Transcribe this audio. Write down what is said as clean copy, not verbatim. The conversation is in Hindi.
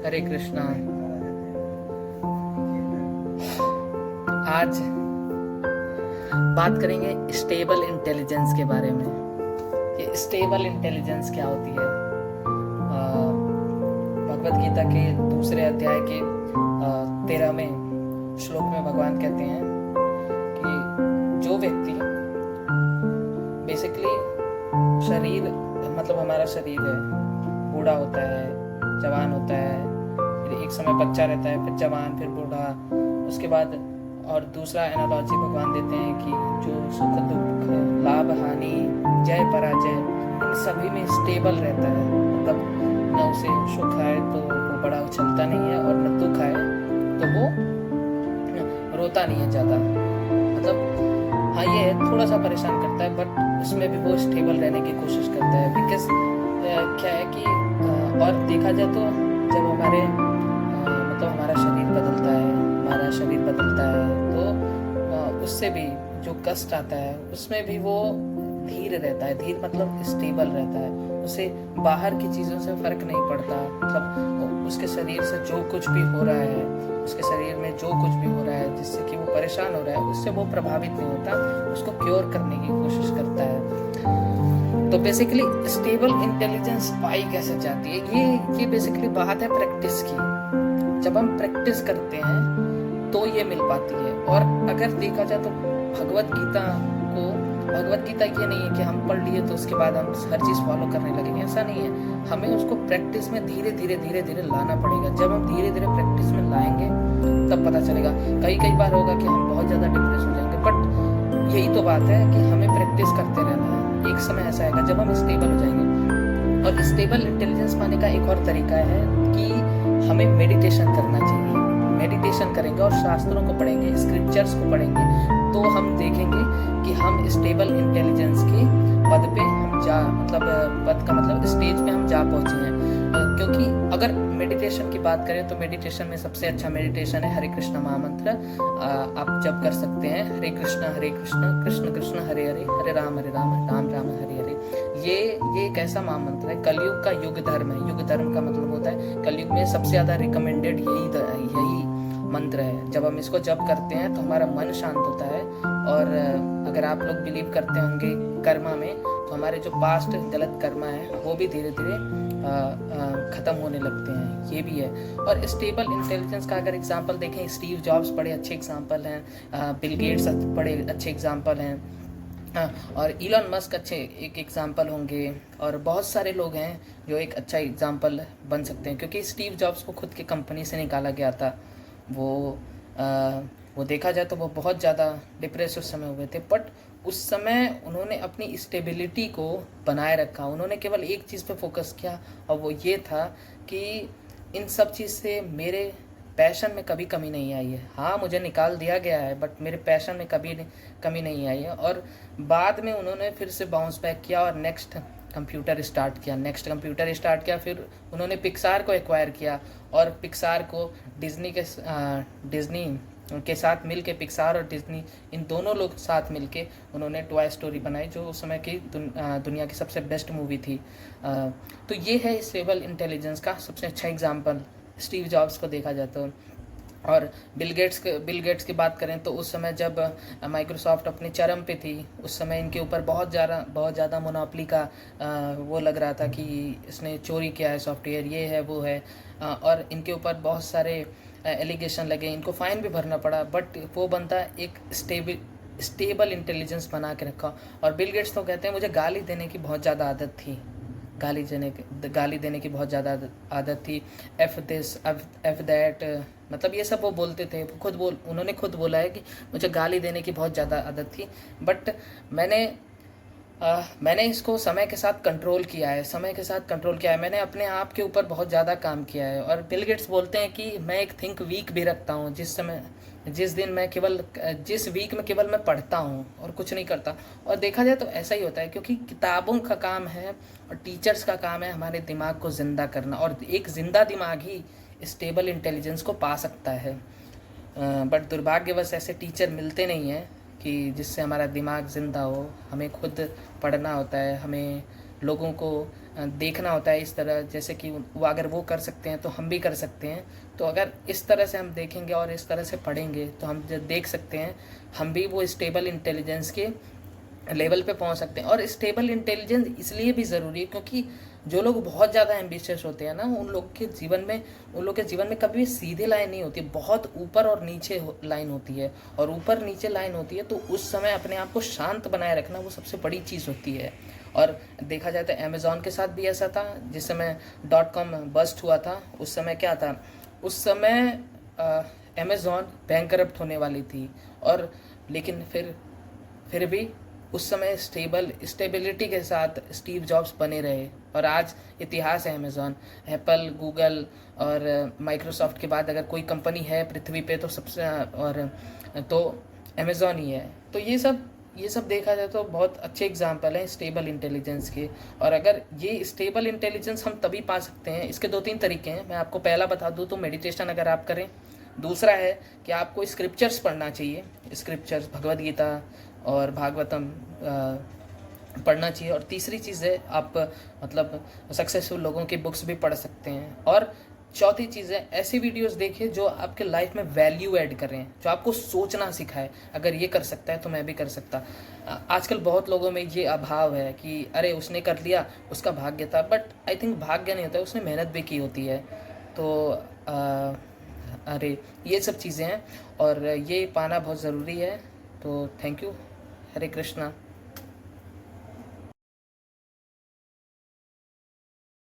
हरे कृष्णा। आज बात करेंगे स्टेबल इंटेलिजेंस के बारे में। ये स्टेबल इंटेलिजेंस क्या होती है? भगवत गीता के दूसरे अध्याय के 13वें श्लोक में भगवान कहते हैं कि जो व्यक्ति बेसिकली शरीर मतलब हमारा शरीर है, बूढ़ा होता है, जवान होता है, फिर एक समय बच्चा रहता है, फिर जवान, फिर बूढ़ा, उसके बाद और दूसरा एनालॉजी भगवान देते हैं कि जो सुख दुख, लाभ हानि, जय पराजय, इन सभी में स्टेबल रहता है। मतलब न उसे सुख आए तो वो बड़ा उछलता नहीं है, और न दुख आए तो वो रोता नहीं है ज़्यादा। मतलब हाँ, ये है थोड़ा सा परेशान करता है, बट उसमें भी वो स्टेबल रहने की कोशिश करता है। बिकॉज क्या है कि और देखा जाए तो जब हमारे मतलब हमारा शरीर बदलता है तो उससे भी जो कष्ट आता है उसमें भी वो धीर रहता है। धीर मतलब स्टेबल रहता है, उसे बाहर की चीज़ों से फर्क नहीं पड़ता। मतलब उसके शरीर से जो कुछ भी हो रहा है, उसके शरीर में जो कुछ भी हो रहा है जिससे कि वो परेशान हो रहा है, उससे वो प्रभावित नहीं होता, उसको क्योर करने की कोशिश करता है। तो बेसिकली स्टेबल इंटेलिजेंस पाई कैसे जाती है? ये बेसिकली बात है प्रैक्टिस की। जब हम प्रैक्टिस करते हैं तो ये मिल पाती है। और अगर देखा जाए तो भगवत गीता ये नहीं है कि हम पढ़ लिए तो उसके बाद हम हर चीज़ फॉलो करने लगेंगे, ऐसा नहीं है। हमें उसको प्रैक्टिस में धीरे धीरे लाना पड़ेगा। जब हम धीरे धीरे प्रैक्टिस में लाएंगे तब पता चलेगा। कई बार होगा कि हम बहुत ज़्यादा डिप्रेस हो जाएंगे, बट यही तो बात है कि हमें प्रैक्टिस करते रहना है। एक समय ऐसा आएगा जब हम स्टेबल हो जाएंगे। और स्टेबल इंटेलिजेंस पाने का एक और तरीका है कि हमें मेडिटेशन करना चाहिए। मेडिटेशन करेंगे और शास्त्रों को पढ़ेंगे, स्क्रिप्चर्स को पढ़ेंगे, तो हम देखेंगे कि हम स्टेबल इंटेलिजेंस के पद पे हम पद का मतलब स्टेज पे हम जा पहुंचे हैं। क्योंकि अगर मेडिटेशन की बात करें तो मेडिटेशन में सबसे अच्छा मेडिटेशन है हरे कृष्ण महामंत्र। आप जब कर सकते हैं हरे कृष्ण कृष्ण कृष्ण हरे हरे, हरे राम राम राम हरे हरे। ये एक ऐसा महामंत्र है, कलयुग का युग धर्म है। युग धर्म का मतलब होता है कलयुग में सबसे ज्यादा रिकमेंडेड यही मंत्र है। जब हम इसको जप करते हैं तो हमारा मन शांत होता है। और अगर आप लोग बिलीव करते होंगे कर्मा में, तो हमारे जो पास्ट गलत कर्मा है वो भी धीरे धीरे खत्म होने लगते हैं। ये भी है। और स्टेबल इंटेलिजेंस का अगर एग्जांपल देखें, स्टीव जॉब्स बड़े अच्छे एग्जांपल हैं, बिल गेट्स बड़े अच्छे एग्जांपल हैं, और इलॉन मस्क अच्छे एक एग्जांपल होंगे, और बहुत सारे लोग हैं जो एक अच्छा एग्जांपल बन सकते हैं। क्योंकि स्टीव जॉब्स को खुद की कंपनी से निकाला गया था। वो देखा जाए तो वो बहुत ज़्यादा डिप्रेस उस समय हुए थे, बट उस समय उन्होंने अपनी स्टेबिलिटी को बनाए रखा। उन्होंने केवल एक चीज़ पे फोकस किया, और वो ये था कि इन सब चीज़ से मेरे पैशन में कभी कमी नहीं आई है। हाँ, मुझे निकाल दिया गया है, बट मेरे पैशन में कभी कमी नहीं आई है। और बाद में उन्होंने फिर से बाउंस बैक किया और नेक्स्ट कंप्यूटर स्टार्ट किया। फिर उन्होंने पिक्सार को एक्वायर किया, और पिक्सार को डिज्नी के साथ मिलके, पिक्सार और डिज्नी इन दोनों लोग साथ मिलके उन्होंने टॉय स्टोरी बनाई, जो उस समय की दुनिया की सबसे बेस्ट मूवी थी। तो ये है स्टेबल इंटेलिजेंस का सबसे अच्छा एग्जाम्पल स्टीव जॉब्स को देखा जाए तो। और बिल गेट्स की बात करें तो उस समय जब माइक्रोसॉफ्ट अपने चरम पे थी, उस समय इनके ऊपर बहुत ज़्यादा मोनोपोली का वो लग रहा था कि इसने चोरी किया है सॉफ्टवेयर, ये है वो है, और इनके ऊपर बहुत सारे एलिगेशन लगे, इनको फ़ाइन भी भरना पड़ा। बट वो बंदा एक स्टेबल इंटेलिजेंस बना के रखा। और बिल गेट्स तो कहते हैं मुझे गाली देने की बहुत ज़्यादा आदत थी, गाली देने की बहुत ज़्यादा आदत थी। एफ दिस एफ दैट, मतलब ये सब वो बोलते थे। उन्होंने खुद बोला है कि मुझे गाली देने की बहुत ज़्यादा आदत थी, बट मैंने इसको समय के साथ कंट्रोल किया है। मैंने अपने आप के ऊपर बहुत ज़्यादा काम किया है। और बिल गेट्स बोलते हैं कि मैं एक थिंक वीक भी रखता हूँ, जिस वीक में केवल मैं पढ़ता हूँ और कुछ नहीं करता। और देखा जाए तो ऐसा ही होता है, क्योंकि किताबों का काम है और टीचर्स का काम है हमारे दिमाग को जिंदा करना, और एक जिंदा दिमाग ही स्टेबल इंटेलिजेंस को पा सकता है। बट दुर्भाग्यवश ऐसे टीचर मिलते नहीं हैं कि जिससे हमारा दिमाग ज़िंदा हो। हमें खुद पढ़ना होता है, हमें लोगों को देखना होता है इस तरह, जैसे कि वो अगर वो कर सकते हैं तो हम भी कर सकते हैं। तो अगर इस तरह से हम देखेंगे और इस तरह से पढ़ेंगे तो हम जो देख सकते हैं हम भी वो स्टेबल इंटेलिजेंस के लेवल पे पहुंच सकते हैं। और स्टेबल इंटेलिजेंस इसलिए भी ज़रूरी है क्योंकि जो लोग बहुत ज़्यादा एम्बिशियस होते हैं ना, उन लोग के जीवन में कभी भी सीधे लाइन नहीं होती, बहुत ऊपर और नीचे लाइन होती है। और ऊपर नीचे लाइन होती है तो उस समय अपने आप को शांत बनाए रखना वो सबसे बड़ी चीज़ होती है। और देखा जाए तो अमेज़ॉन के साथ भी ऐसा था, जिस समय .com बस्ट हुआ था उस समय क्या था, उस समय अमेज़ॉन बैंकरप्ट होने वाली थी। और लेकिन फिर भी उस समय स्टेबिलिटी के साथ स्टीव जॉब्स बने रहे और आज इतिहास है अमेज़ॉन। एप्पल, गूगल और माइक्रोसॉफ्ट के बाद अगर कोई कंपनी है पृथ्वी पे तो सबसे और तो अमेज़ॉन ही है। तो ये सब देखा जाए तो बहुत अच्छे एग्जाम्पल हैं स्टेबल इंटेलिजेंस के। और अगर ये स्टेबल इंटेलिजेंस हम तभी पा सकते हैं, इसके 2-3 तरीके हैं। मैं आपको पहला बता दूं तो मेडिटेशन अगर आप करें। दूसरा है कि आपको स्क्रिप्चर्स पढ़ना चाहिए, स्क्रिप्चर्स भगवद गीता और भागवतम पढ़ना चाहिए। और तीसरी चीज़ है आप मतलब सक्सेसफुल लोगों की बुक्स भी पढ़ सकते हैं। और चौथी चीज़ है ऐसी वीडियोस देखिए जो आपके लाइफ में वैल्यू ऐड कर रहे हैं, जो आपको सोचना सिखाए। अगर ये कर सकता है तो मैं भी कर सकता। आजकल बहुत लोगों में ये अभाव है कि अरे उसने कर लिया, उसका भाग्य था। बट आई थिंक भाग्य नहीं होता, उसने मेहनत भी की होती है। तो अरे ये सब चीज़ें हैं और ये पाना बहुत ज़रूरी है। तो थैंक यू। हरे कृष्णा।